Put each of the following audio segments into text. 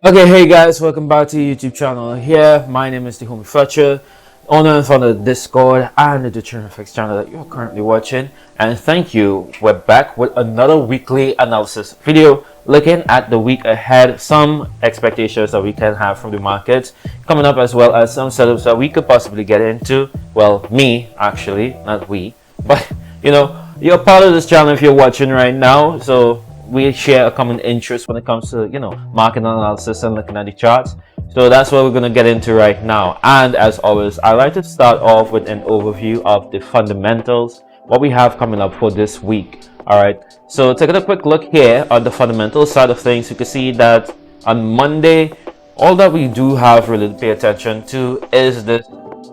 Okay, hey guys, welcome back to the YouTube channel. Here, my name is the Homie Fletcher, owner and founder of Discord and the TrinFx channel that you're currently watching. And thank you. We're back with another weekly analysis video looking at the week ahead, some expectations that we can have from the markets coming up, as well as some setups that we could possibly get into. Well, me actually, not we, but you're part of this channel if you're watching right now. So we share a common interest when it comes to market analysis and looking at the charts. So that's what we're going to get into right now. And as always, I like to start off with an overview of the fundamentals, what we have coming up for this week. All right, so taking a quick look here on the fundamental side of things, you can see that on Monday, all that we do have really to pay attention to is this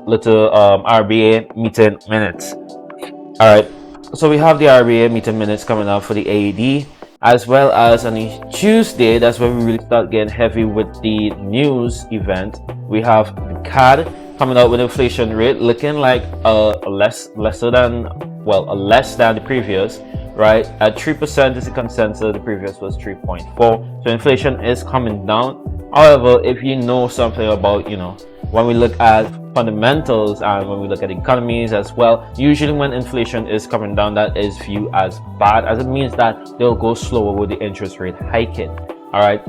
little RBA meeting minutes. All right, so we have the RBA meeting minutes coming up for the AUD, as well as on a Tuesday. That's when we really start getting heavy with the news event. We have the CAD coming out with inflation rate looking like less than the previous, right? At 3% is the consensus. The previous was 3.4. So inflation is coming down. However, if you know something about when we look at fundamentals and when we look at economies as well, usually when inflation is coming down, that is viewed as bad, as it means that they'll go slower with the interest rate hiking. All right,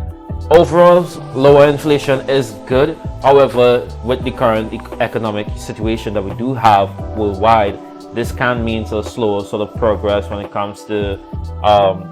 overall lower inflation is good. However, with the current economic situation that we do have worldwide, this can mean a slower sort of progress when it comes to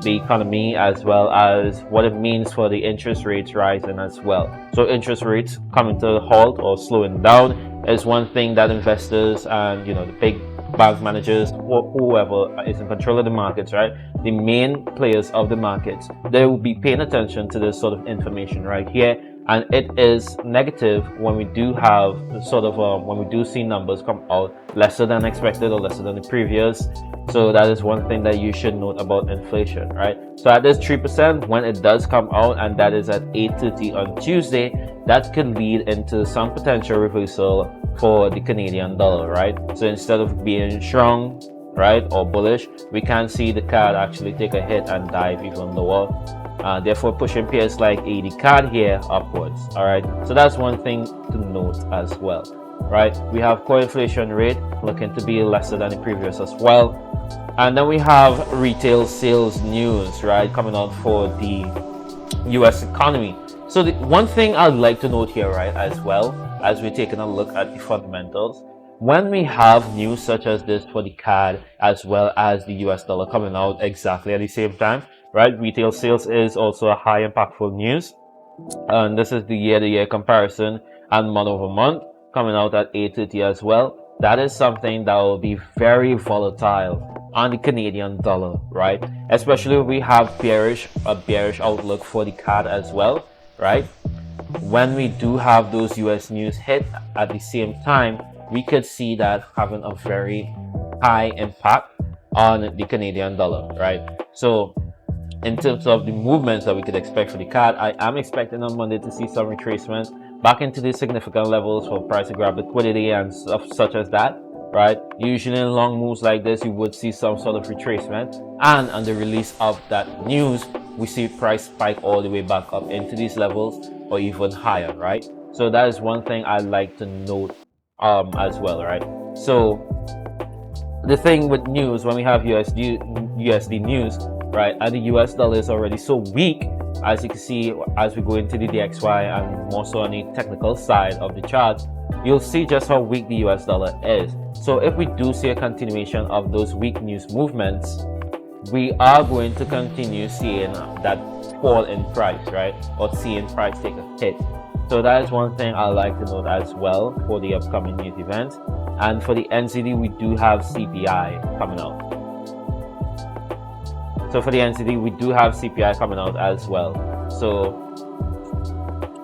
the economy, as well as what it means for the interest rates rising as well. So interest rates coming to a halt or slowing down is one thing that investors and the big bank managers or whoever is in control of the markets, right, the main players of the markets, they will be paying attention to this sort of information right here. And it is negative when we do have when we do see numbers come out lesser than expected or lesser than the previous. So that is one thing that you should note about inflation, right? So at this 3%, when it does come out, and that is at 8:30 on Tuesday, that could lead into some potential reversal for the Canadian dollar, right? So instead of being strong, right, or bullish, we can see the CAD actually take a hit and dive even lower. Therefore pushing pairs like AUDCAD here upwards. All right, so that's one thing to note as well, right? We have core inflation rate looking to be lesser than the previous as well. And then we have retail sales news, right, coming out for the US economy. So the one thing I'd like to note here, right, as well as we're taking a look at the fundamentals, when we have news such as this for the CAD as well as the US dollar coming out exactly at the same time, right? Retail sales is also a high impactful news, and this is the year-to-year comparison and month-over-month coming out at 8:30 as well. That is something that will be very volatile on the Canadian dollar, right? Especially if we have a bearish outlook for the CAD as well, right? When we do have those US news hit at the same time, we could see that having a very high impact on the Canadian dollar, right? So in terms of the movements that we could expect for the CAD, I am expecting on Monday to see some retracement back into these significant levels for price to grab liquidity and stuff such as that, right? Usually in long moves like this, you would see some sort of retracement, and on the release of that news, we see price spike all the way back up into these levels or even higher, right? So that is one thing I like to note as well, right? So the thing with news, when we have USD news, right, and the US dollar is already so weak, as you can see as we go into the DXY and more so on the technical side of the chart, you'll see just how weak the US dollar is. So if we do see a continuation of those weak news movements, we are going to continue seeing that fall in price, right, or seeing price take a hit. So that is one thing I like to note as well for the upcoming news events. And for the NZD, we do have CPI coming out. So for the NZD, we do have CPI coming out as well. So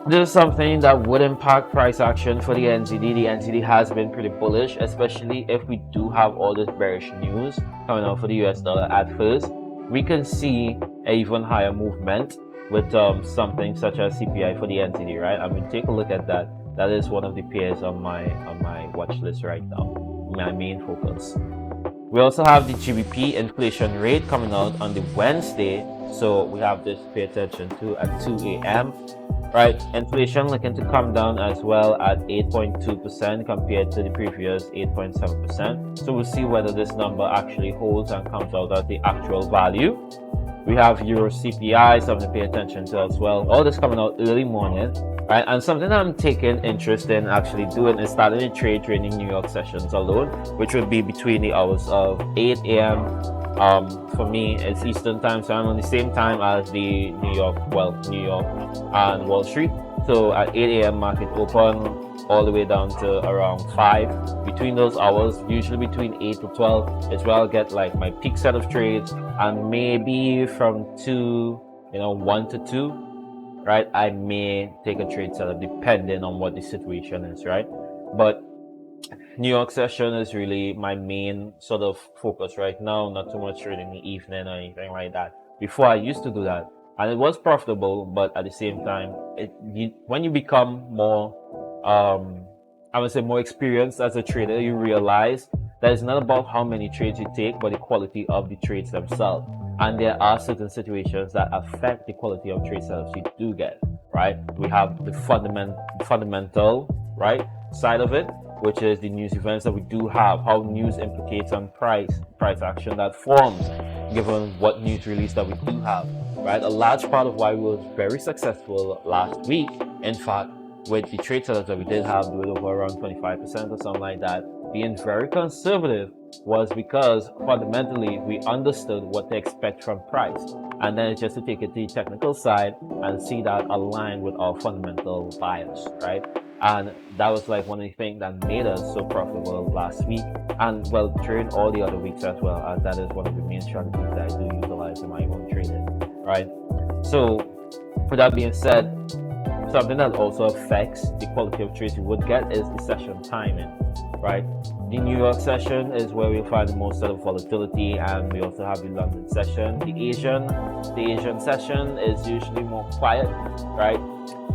this is something that would impact price action for the NZD. The NZD has been pretty bullish, especially if we do have all this bearish news coming out for the US dollar at first. We can see an even higher movement with something such as CPI for the NZD, right? I mean, take a look at that. That is one of the pairs on my watch list right now, my main focus. We also have the GBP inflation rate coming out on the Wednesday, so we have this to pay attention to at 2 a.m. right? Inflation looking to come down as well at 8.2% compared to the previous 8.7%. So we'll see whether this number actually holds and comes out at the actual value. We have Euro CPI, something to pay attention to as well. All this coming out early morning, right? And something I'm taking interest in actually doing is starting a trade during the New York sessions alone, which would be between the hours of 8 a.m. For me, it's Eastern time, so I'm on the same time as the New York and Wall Street. So at 8 a.m. market open all the way down to around 5. Between those hours, usually between 8 to 12, is where I'll get like my peak set of trades, and maybe from 1 to 2, right? I may take a trade setup depending on what the situation is, right? But New York session is really my main sort of focus right now, not too much trading in the evening or anything like that. Before I used to do that, and it was profitable, but at the same time, when you become more, I would say more experienced as a trader, you realize that it's not about how many trades you take, but the quality of the trades themselves. And there are certain situations that affect the quality of trade setups you do get, right? We have the fundamental, right, side of it, which is the news events that we do have, how news implicates on price action that forms, given what news release that we do have, right? A large part of why we were very successful last week, in fact, with the trade setups that we did have, doing over around 25% or something like that, being very conservative, was because fundamentally we understood what to expect from price. And then it's just to take it to the technical side and see that aligned with our fundamental bias, right? And that was like one of the things that made us so profitable last week, and well, during all the other weeks as well, as that is one of the main strategies that I do utilize in my own trading, right? So with that being said, something that also affects the quality of trades you would get is the session timing, right? The New York session is where we'll find the most of volatility, and we also have the London session. The Asian session is usually more quiet, right?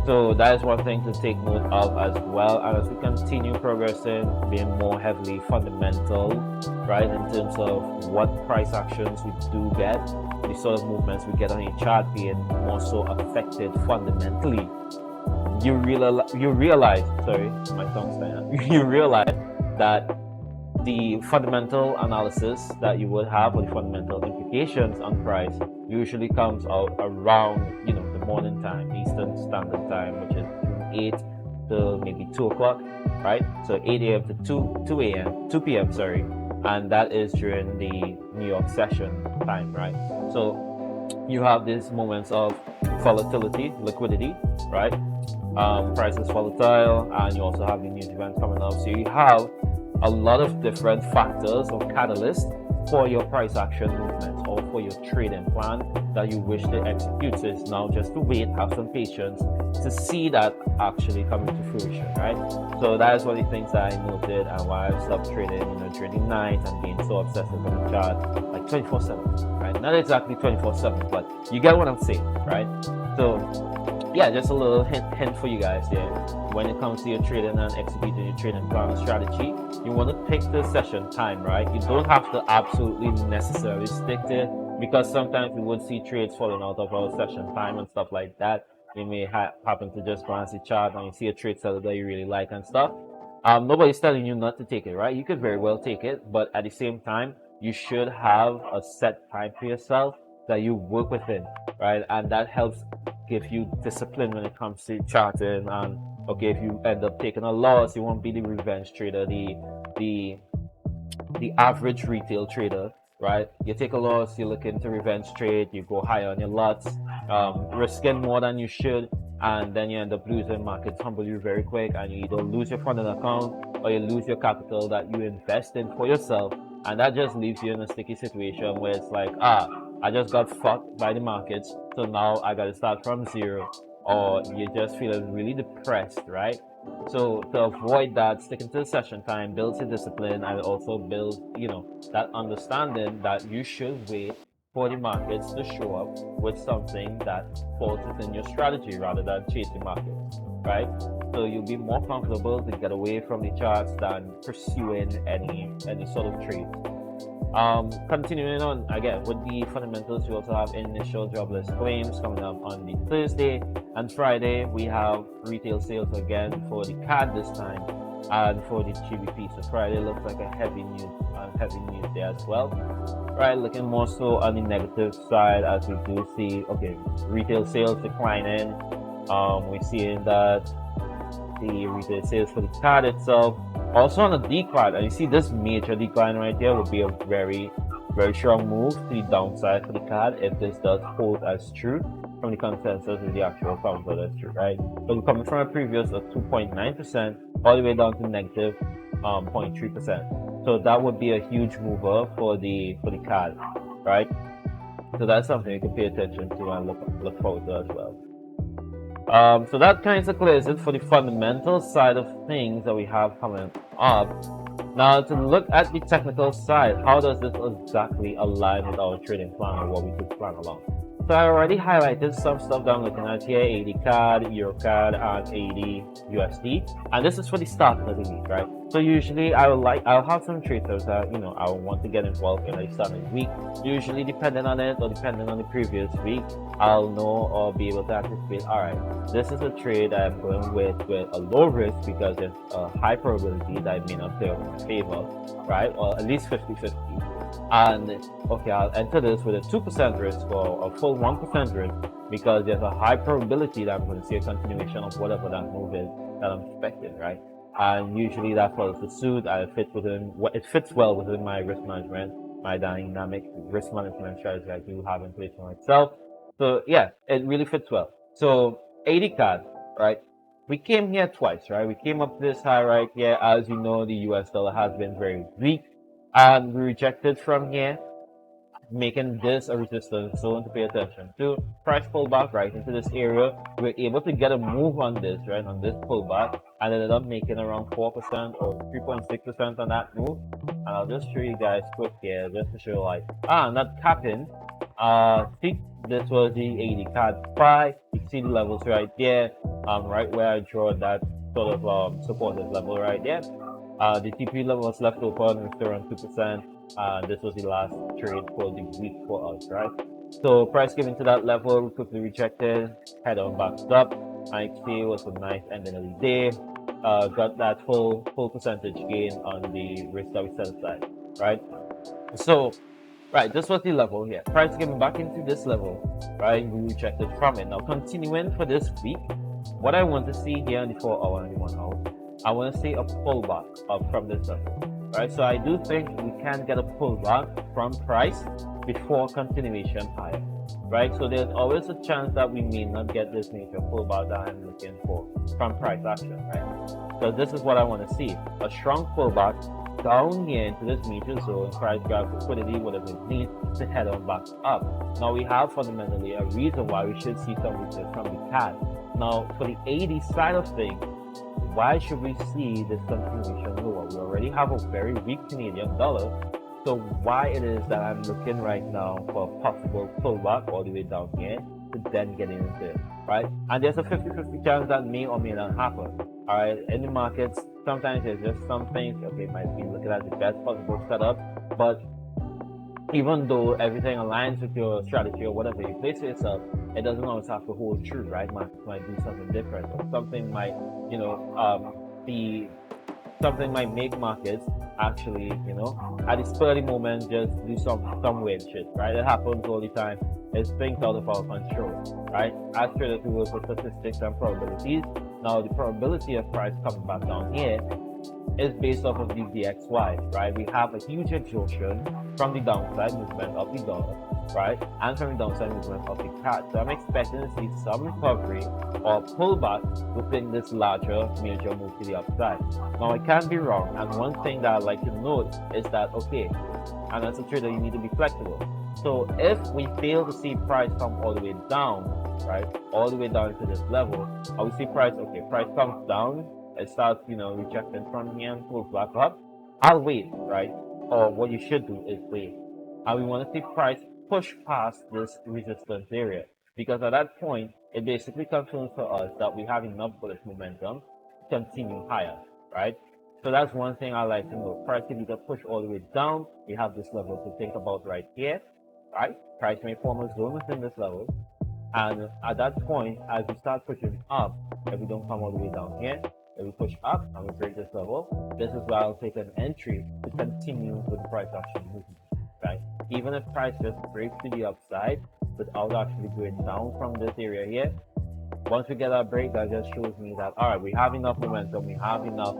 So that is one thing to take note of as well. And as we continue progressing, being more heavily fundamental, right, in terms of what price actions we do get, the sort of movements we get on a chart being more so affected fundamentally, you realize, sorry, my tongue's there. You realize that the fundamental analysis that you would have, or the fundamental implications on price, usually comes out around the morning time, Eastern Standard Time, which is between 8 to maybe 2 o'clock, right? So 8 a.m. to 2 p.m. sorry, and that is during the New York session time, right? So you have these moments of volatility, liquidity, right? Price is volatile, and you also have the news events coming up. So you have a lot of different factors or catalysts for your price action movement or for your trading plan that you wish to execute. So it's now just to wait, have some patience to see that actually coming to fruition, right? So that is one of the things that I noted, and why I stopped trading, during night and being so obsessive on the chart, like 24/7, right? Not exactly 24/7, but you get what I'm saying, right? So yeah, just a little hint for you guys there. When it comes to your trading and executing your trading plan and strategy, you want to pick the session time, right? You don't have to absolutely necessarily stick to it, because sometimes we would see trades falling out of our session time and stuff like that. You may happen to just glance the chart and you see a trade setup that you really like and stuff. Nobody's telling you not to take it, right? You could very well take it, but at the same time, you should have a set time for yourself that you work within, right? And that helps give you discipline when it comes to charting. And okay, if you end up taking a loss, you won't be the revenge trader, the average retail trader, right? You take a loss, you look into revenge trade, you go higher on your lots, risking more than you should, and then you end up losing. Markets humble you very quick, and you either lose your funding account or you lose your capital that you invest in for yourself, and that just leaves you in a sticky situation where it's like, I just got fucked by the markets, so now I gotta start from zero, or you just feeling really depressed, right? So to avoid that, sticking to the session time builds your discipline, and also builds, that understanding that you should wait for the markets to show up with something that falls within your strategy rather than chasing markets, right? So you'll be more comfortable to get away from the charts than pursuing any sort of trade. Continuing on again with the fundamentals, we also have initial jobless claims coming up on the Thursday and Friday. We have retail sales again for the CAD this time, and for the GBP. So Friday looks like a heavy news there as well. Right, looking more so on the negative side as we do see retail sales declining. We're seeing that the retail sales for the card itself also on a decline, and you see this major decline right here would be a very strong move to the downside for the card if this does hold as true from the consensus with the actual counter. That's true, right? So we're coming from a previous of 2.9% all the way down to negative 0.3%. So that would be a huge mover for the card, right? So that's something you can pay attention to and look forward to as well. So that kind of clears it for the fundamental side of things that we have coming up. Now, to look at the technical side, how does this exactly align with our trading plan or what we could plan along? So I already highlighted some stuff that I'm looking at here: AUDCAD, EURCAD, and AUDUSD, and this is for the start of the week, right? So usually I'll have some traders that I want to get involved in the start of the week. Usually, depending on it or depending on the previous week, I'll know or be able to anticipate. All right, this is a trade I'm going with a low risk because there's a high probability that it may not play out in my favor, right? Or at least 50-50. And okay, I'll enter this with a 2% risk or a full 1% risk because there's a high probability that I'm going to see a continuation of whatever that move is that I'm expecting, right? And usually that follows the suit. It fits well within my risk management, my dynamic risk management strategy I do have in place for myself. So yeah, it really fits well. So AUDCAD, right? We came here twice, right? We came up this high right here. As you know, the US dollar has been very weak, and we rejected from here, making this a resistance zone to pay attention to. Price pullback right into this area. We're able to get a move on this, right, on this pullback, and ended up making around 4% or 3.6% on that move. And I'll just show you guys quick here just to show not capping. See, this was the AUDCAD buy. You can see the levels right there, right where I draw that sort of supported level right there. The TP level was left open, we're still around 2%. This was the last trade for the week for us, right? So price came into that level, quickly rejected, head on back up. IXP was a nice ending of the day. Got that full percentage gain on the risk that we set aside, right? So right, this was the level here. Price came back into this level, right? We rejected from it. Now continuing for this week, what I want to see here on the 4-hour and the 1-hour, I want to see a pullback up from this level, right? So I do think we can get a pullback from price before continuation higher, right? So there's always a chance that we may not get this major pullback that I'm looking for from price action, right? So this is what I want to see: a strong pullback down here into this major zone, price grab liquidity, whatever it needs to head on back up. Now we have fundamentally a reason why we should see some weakness from the CAD. Now for the AD side of things, why should we see this continuation lower? We already have a very weak Canadian dollar. So why it is that I'm looking right now for a possible pullback all the way down here to then get into it, right? And there's a 50-50 chance that may or may not happen. All right, in the markets, sometimes there's just some things, okay, might be looking at the best possible setup, but even though everything aligns with your strategy or whatever you place yourself, it doesn't always have to hold true, right? Markets might do something different, or something might, be something might make markets actually, at the spur of the moment, just do some weird shit, right? It happens all the time. It's things out of our control, right? As traders, we work with statistics and probabilities. Now, the probability of price coming back down here is based off of the DXY, right? We have a huge exhaustion from the downside movement of the dollar, right? And from the downside movement of the CAD. So I'm expecting to see some recovery or pullback within this larger major move to the upside. Now I can be wrong, and one thing that I like to note is that, okay, and as a trader, you need to be flexible. So if we fail to see price come all the way down, right, all the way down to this level, or we see price comes down, it starts, rejecting from here and pulls back up, I'll wait, right? Or what you should do is wait. And we want to see price push past this resistance area, because at that point, it basically confirms for us that we have enough bullish momentum to continue higher, right? So that's one thing I like to know. Price if you get pushed all the way down, we have this level to think about right here, right? Price may form a zone within this level. And at that point, as we start pushing up, if we don't come all the way down here, if we push up and we break this level, this is where I'll take an entry to continue with the price action movement, right? Even if price just breaks to the upside without actually going down from this area here, once we get our break, that just shows me that, all right, we have enough momentum, we have enough,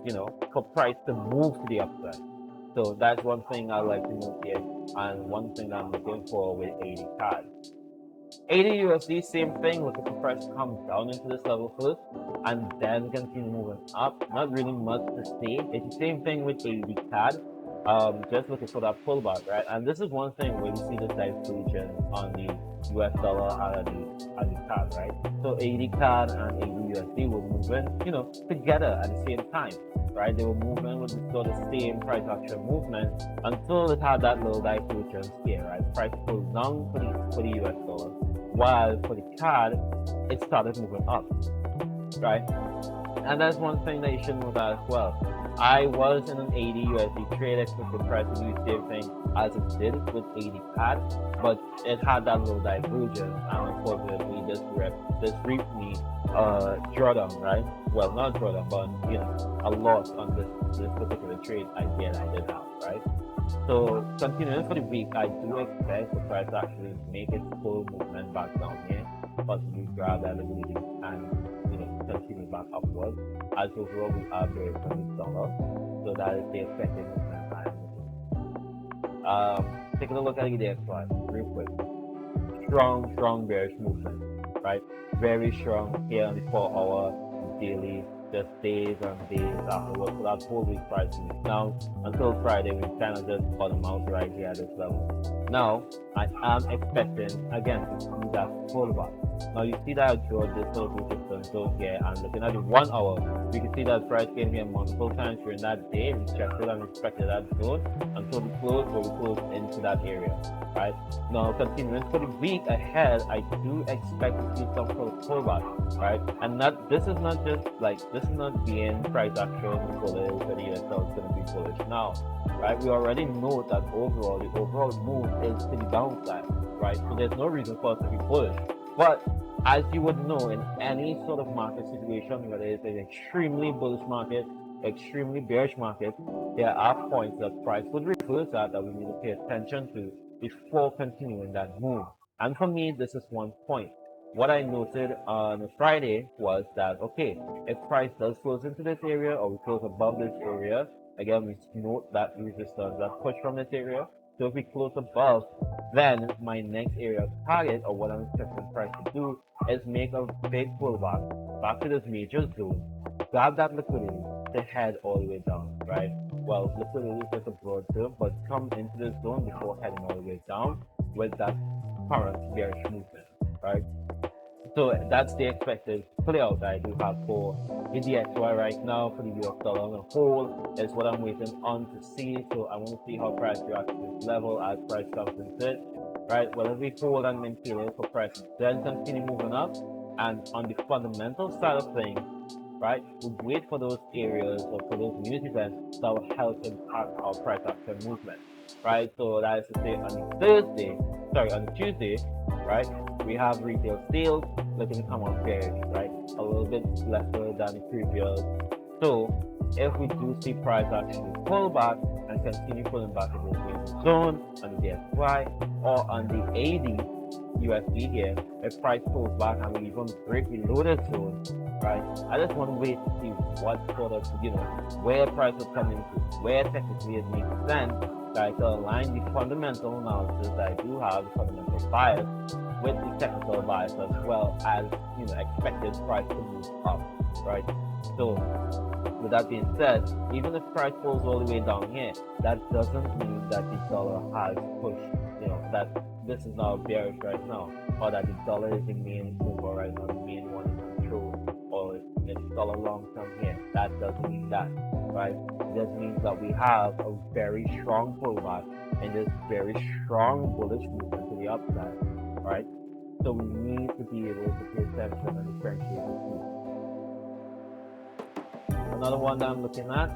you know, for price to move to the upside. So that's one thing I like to note here, and one thing I'm looking for with AUDCAD. AUDUSD, same thing, looking for price to come down into this level first, and then continue moving up. Not really much to say. It's the same thing with AUDCAD. Just looking for that pullback, right? And this is one thing where we see this divergence on the US dollar and the CAD, right? So AUDCAD and AUDUSD were moving, you know, together at the same time, right? They were moving with sort of same price action movement until it had that little divergence here, right? Price pulled down for the US dollar, while for the CAD, it started moving up, right? And that's one thing that you should know that as well. I was in an AUDUSD trade, expecting price to do the same thing as it did with AUDCAD, but it had that little divergence, and unfortunately, this reaped me drawdown, right? Well, not drawdown, but you know, a loss on this particular trade I did have, right? So continuing for the week, I do expect the price to actually make its full movement back down here, possibly grab that liquidity and continue back upwards. As overall, we are very from the dollar, so that is the expected movement I am looking. Taking a look at the DXY real quick. Strong bearish movement, right? Very strong here on the 4-hour daily, just days and days afterwards. So that whole week price is now until Friday. We kind of just bottom out right here at this level. Now I am expecting again to see that pullback. Now you see that I drew this little resistance zone here, and looking at the 1 hour, we can see that price came here multiple times during that day, rejected and respected that zone until we closed, or we closed into that area, right? Now continuing for the week ahead, I do expect to see some sort of pullback, right? And this is not being price action bullish, or the US dollar is going to be bullish now, right? We already know that the overall move is to the downside, right? So there's no reason for us to be bullish. But as you would know, in any sort of market situation, whether it's an extremely bullish market, extremely bearish market, there are points that price would reverse at that we need to pay attention to before continuing that move. And for me, this is one point. What I noted on Friday was that, okay, if price does close into this area, or we close above this area, again, we note that resistance, that push from this area. So if we close above, then my next area of target, or what I'm expecting price to do, is make a big pullback back to this major zone, grab that liquidity to head all the way down, right? Well, liquidity is just a broad term, but come into this zone before heading all the way down with that current bearish movement, right? So that's the expected playout that I do have for the DXY right now. For the US dollar on a whole is what I'm waiting on to see. So I want to see how price reacts to this level as price comes into it, right? Well, if we hold and maintain it for price, then continue moving up. And on the fundamental side of things, right, we wait for those areas or for those news events that will help impact our price action movement, right? So that is to say, on Tuesday, right, we have retail sales looking to come on bearish, right? A little bit lesser than the previous. So if we do see price actually pull back and continue pulling back in the zone on the DXY or on the AUDUSD here, if price pulls back and we even break below the zone, right? I just want to wait to see what sort of, where price will come into, where technically it makes sense, right, to align the fundamental analysis that I do have, the fundamental bias, with the technical bias as well as, expected price to move up, right? So with that being said, even if price pulls all the way down here, that doesn't mean that the dollar has pushed, that this is now bearish right now, or that the dollar is the main mover right now, the main one in control, or it's dollar long term here. That doesn't mean that, right? It just means that we have a very strong pullback and this very strong bullish movement to the upside, right? So we need to be able to pay attention and differentiate the two. Another one that I'm looking at,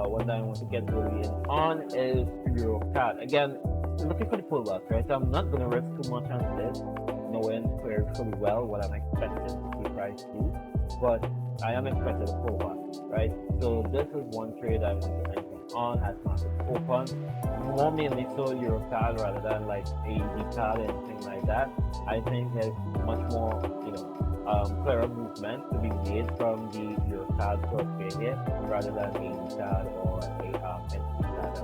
one that I want to get really in on is EURCAD. Again, looking for the pullback, right? So I'm not going to risk too much on this, knowing very fully well what I'm expecting to see price do, but I am expecting a pullback, right? So this is one trade I want to enter on as market open, more mainly so EURCAD rather than like AUDCAD and things like that. I think there's much more, clearer movement to be made from the EURCAD software here rather than AUDCAD or NCCAD,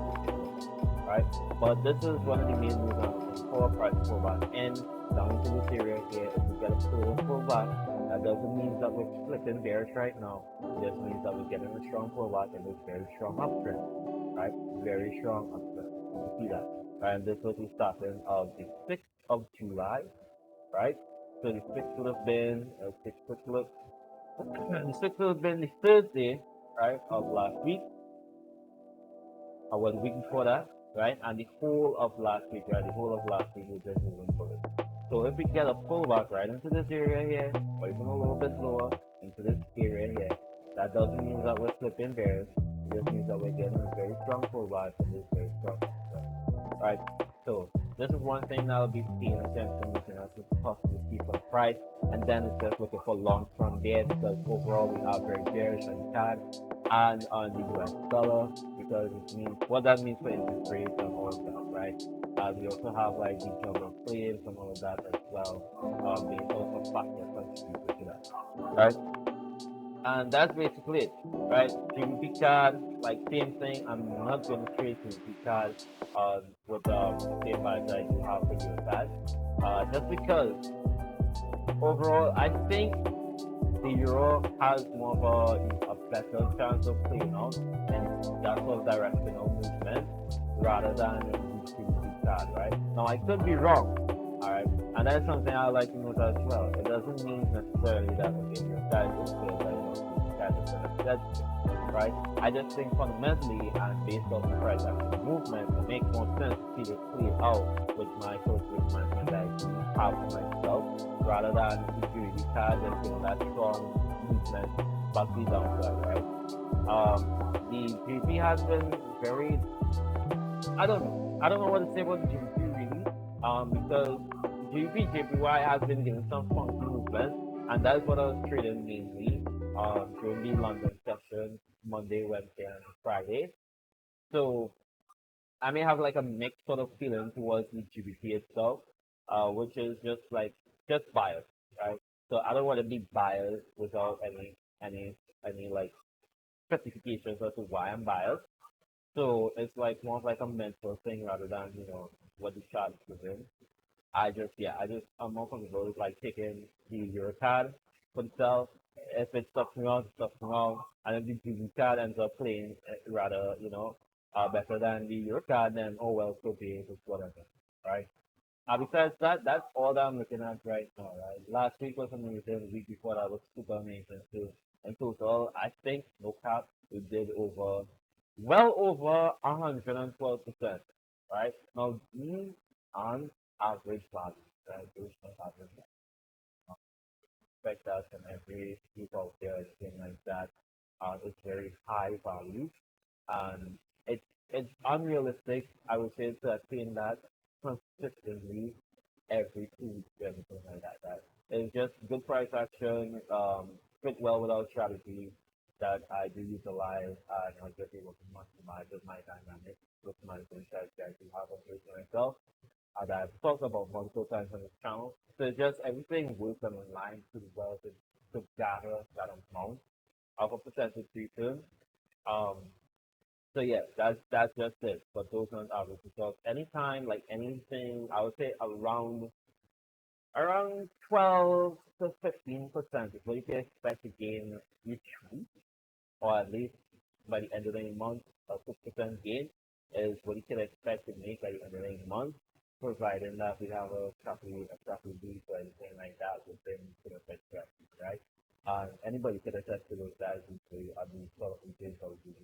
right? But this is one of the main movements for price pullback in down to this area here. If we get a full pullback, that doesn't mean that we're splitting bearish right now. It just means that we're getting a strong pullback and a very strong uptrend, right? Very strong uptrend. You see that, right? And this was the starting of the 6th of July, right? So the 6th would have been the 6th would have been the Thursday, right, of last week, or the week before that, right? And the whole of last week, right? The whole of last week was just moving forward. So if we get a pullback right into this area here, or even a little bit lower into this area here, that doesn't mean that we're slipping bears. It just means that we're getting a very strong pullback and this very strong, right? So this is one thing that I'll be paying attention to as we possibly see for price, and then it's just looking for long term there because overall we are very bearish on CAD and on the US dollar because it means what that means for interest rates and all of that, right? We also have like the job of claims and all of that as well. They also factor contribute to that, right? And that's basically it, right? GBP card, like same thing. I'm not going to trade GBP card with the same price that you have for your card, just because overall I think the euro has more of a better chance of playing out and that sort of directional movement rather than the GBP card, right? Now I could be wrong, all right, and that's something I like to note as well. It doesn't mean necessarily that okay, your card will play that right? I just think fundamentally and based on the price action movement, it makes more sense to see it play out with my sort of risk management that I have for myself rather than the security card and that strong movement back to the downside, right? The GP has been very, I don't know what to say about the GP really, because GP JPY has been getting some funky movement, and that's what I was trading mainly during the London session, Monday, Wednesday, and Friday. So I may have like a mixed sort of feeling towards the GBP itself, which is just biased, right? So I don't want to be biased without any like specifications as to why I'm biased. So it's like more of like a mental thing rather than what the chart is doing. I'm more comfortable with like taking the EURCAD for itself. If it stops me out, it stops me out. And if the EURCAD ends up playing rather, better than the EURCAD, then oh well, so be it, it's whatever, right? Besides that, that's all that I'm looking at right now, right? Last week was amazing. The week before that was super amazing too. In total, I think no cap, we did well over 112%, right? Now these on average value, right? Those are average expect us and every people out there, anything like that, it's very high value, and it's unrealistic. I would say to attain that consistently every 2 weeks, everything like that. That it's just good price action, fit well with our strategy that I do utilize, and I'm just able to maximize with my dynamics, with my insights that I do have on myself that I've talked about multiple times on this channel. So just everything works on line to well to gather that amount of a percentage return. Um, so yeah, that's just it. But those ones are results. Anytime, like anything, I would say around 12 to 15% is what you can expect to gain each week, or at least by the end of the month, a 6% gain is what you can expect to make by the end of the month, providing that we have a properly beat or anything like that within TrinFx Weekly, right? Anybody can attest to those guys who say, I mean, sort of things I was doing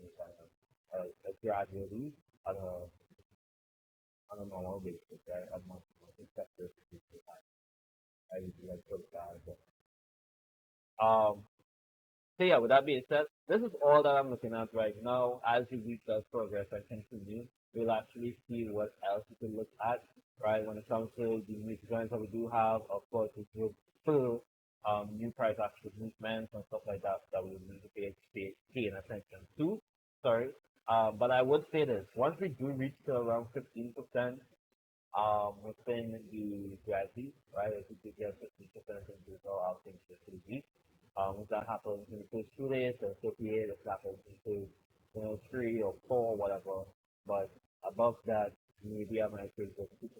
gradually on a normal basis, right? A month, except for I usually like those guys. So yeah, with that being said, this is all that I'm looking at right now. As the week does progress and continue, we'll actually see what else we can look at, right? When it comes to the new trends that we do have, of course, it will still new price action movements and stuff like that that we need to pay attention to. Sorry. But I would say this, once we do reach to around 15%, within the gravity, right? If we could get 50% into all things for 3 weeks. If that happens in the first 2 days, or 58, if that happens into, 3 or 4, whatever. But above that, maybe I might take just 2%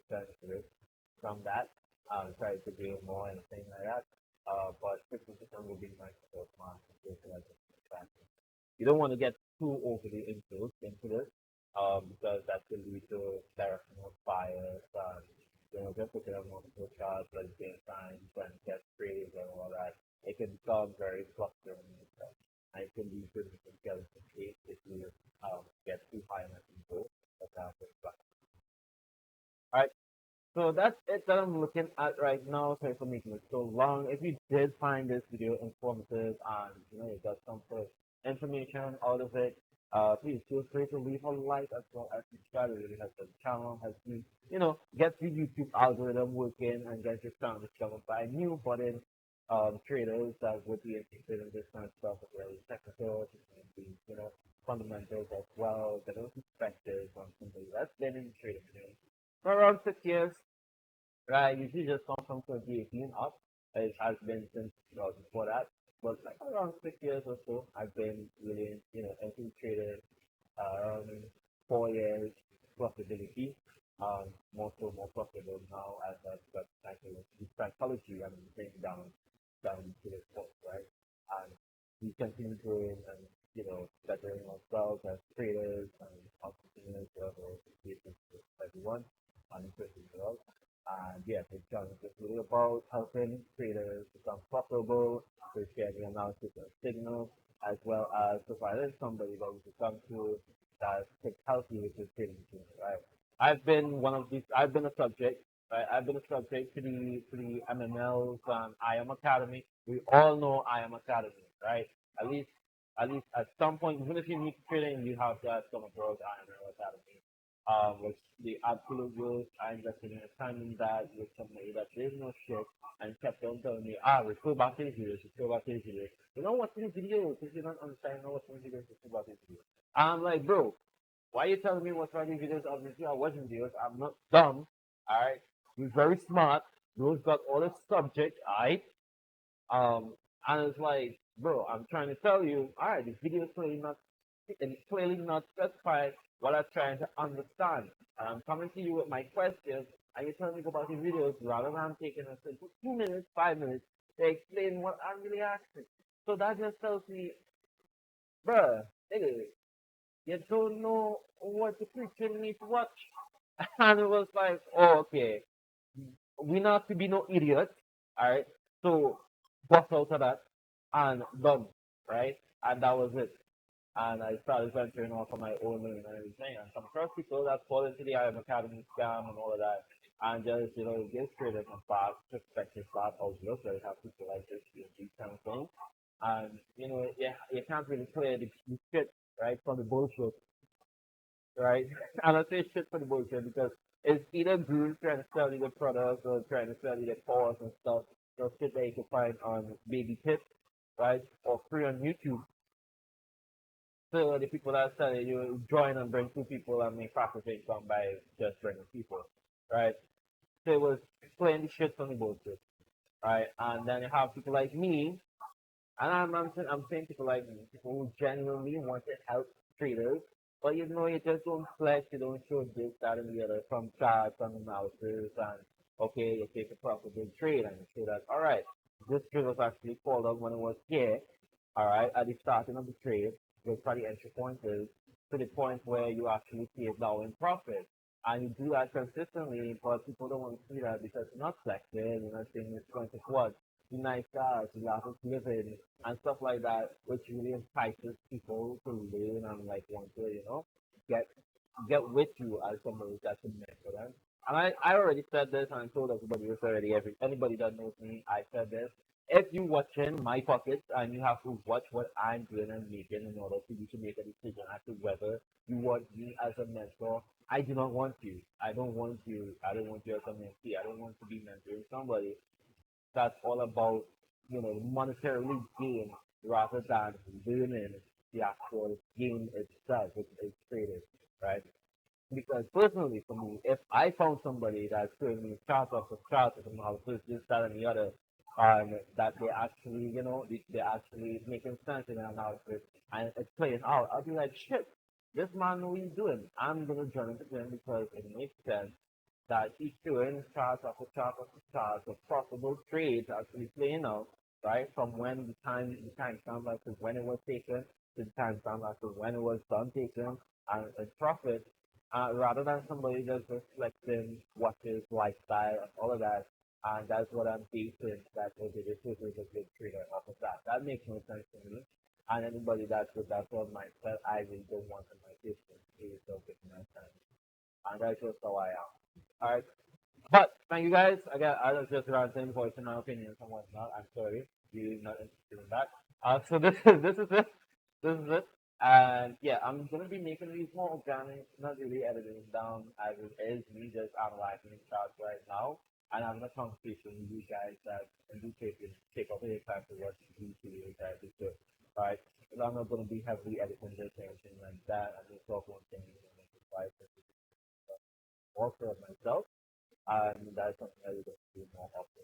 risk from that. Try to do more and things like that. But 50% will be my first month. You don't want to get too overly into this, because that could lead to directional bias and just looking at multiple charts at the same time, trying to get trades and all that. It can become very fluctuating and it can lead to intelligent trades if you get too high in a tempo. All right. So that's it that I'm looking at right now. Sorry for making it so long. If you did find this video informative and you got some sort of information out of it, please feel free to leave a like as well as subscribe. It really helps the channel, helps me, get the YouTube algorithm working and get your channel discovered by new budding traders that would be interested in this kind of stuff, as well as technical, fundamentals as well, the perspectives on something that's been in trading for around 6 years. Right, usually just come from 2018 up. It has been since before that, but like around 6 years or so, I've been really, infiltrated around 4 years profitability. More profitable now as I've got psychology and bring down to the sport, right? And we continue growing and bettering ourselves as traders and entrepreneurs, whatever the case is for everyone, and including the world. And yes, it's just really about helping traders become profitable, to share the analysis of signals, as well as providing somebody that we can come to that can help you with your trading machine, right? I've been a subject, right? I've been a subject to the MMLs and I am Academy. We all know I am Academy, right? At least at some point, even if you need trading, you have to have some abroad IML Academy. Was the absolute worst. I invested in a time in that with somebody that there's no shit and kept on telling me, we go back to the videos, we go back to the videos. You know what's in the videos? If you don't understand, what's in the videos, we go back to the videos. I'm like, bro, why are you telling me what's writing videos? Obviously, I watching videos. I'm not dumb. Alright. You're very smart. Those got all the subject, alright? Um, and it's like, bro, I'm trying to tell you, alright, this video is clearly not specified what I'm trying to understand. And I'm coming to you with my questions, and you're telling me about the videos rather than taking a 2 minutes, 5 minutes to explain what I'm really asking. So that just tells me, bruh, nigga, you don't know what the preacher needs to watch. And it was like, oh, okay, we not to be no idiots, all right? So bust out of that and done, right? And that was it. And I started venturing off on my own and everything. And come across people that fall into the IM Academy scam and all of that. And just, get straight in and fast, perspective, fast outlook. So you have people like this, these kind of things. And, you can't really clear the shit, right, from the bullshit, right? And I say shit for the bullshit because it's either groups trying to sell you the products or trying to sell you the course and stuff. So shit that you can find on Baby Tips, right? Or free on YouTube. So the people that sell it, you join and bring 2 people and make passive income by just bringing people, right? So it was playing the shit from the bullshit, right? And then you have people like me, and I'm saying people like me, people who genuinely want to help traders, but you just don't flex, you don't show this, that, and the other from charts and analysis, and okay, you take a profitable trade and you say that, all right, this trade was actually called up when it was here, all right, at the starting of the trade, where the entry point is, to the point where you actually see it now in profit. And you do that consistently, but people don't want to see that because you're not flexing, you're not saying it's going to what? Be nice guys, you have to live in and stuff like that, which really entices people to learn and like want to, get get with you as somebody that's a mentor them. And I already said this and I told everybody this already. Anybody that knows me, I said this. if you're watching my pockets and you have to watch what I'm doing and making in order for you to make a decision as to whether you want me as a mentor, I do not want you. I don't want you. I don't want you as a mentee. I don't want to be mentoring somebody that's all about, monetarily gain rather than learning the actual game itself, which is trading, right? Because personally, for me, if I found somebody that's showing me chart after chart of analysis, this, that, and the other, that they actually, they're actually making sense in their analysis and it's playing out, I'll be like, shit, this man know what he's doing. I'm gonna join into him because it makes sense that he's doing chart after chart after chart of possible trades actually playing out, right? From when the time comes as to when it was taken to the time comes as to when it was done taken and profit, rather than somebody just reflecting what his lifestyle and all of that. And that's what I'm basing that okay, this is a good trader off of that. That makes no sense to me. And anybody that's with that sort of mindset, I really don't want in my business. It is so good my time. And that's just how I am. All right. But thank you guys. I was just ranting, voicing my opinions and whatnot. I'm sorry, you're not interested in that. So this is it. This is it. And yeah, I'm gonna be making these more organic, not really editing down as it is me just analyzing the charts right now. And having a conversation with you guys that and do take up any time to watch these videos that I do too. Alright. I'm not gonna be heavily editing this or anything like that. I'm just talking one thing and make it five also of myself. And that's something I would do more often.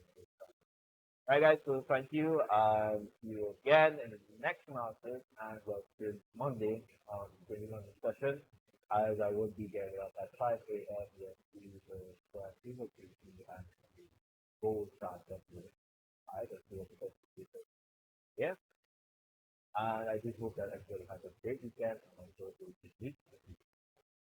All right, guys. So thank you. See you again in the next analysis, and we'll see you Monday bringing on discussion. As I will be getting up at 5 a.m. Yes, so I think we'll see you and go start definitely. I just feel yeah. And I just hope that everybody has a great weekend.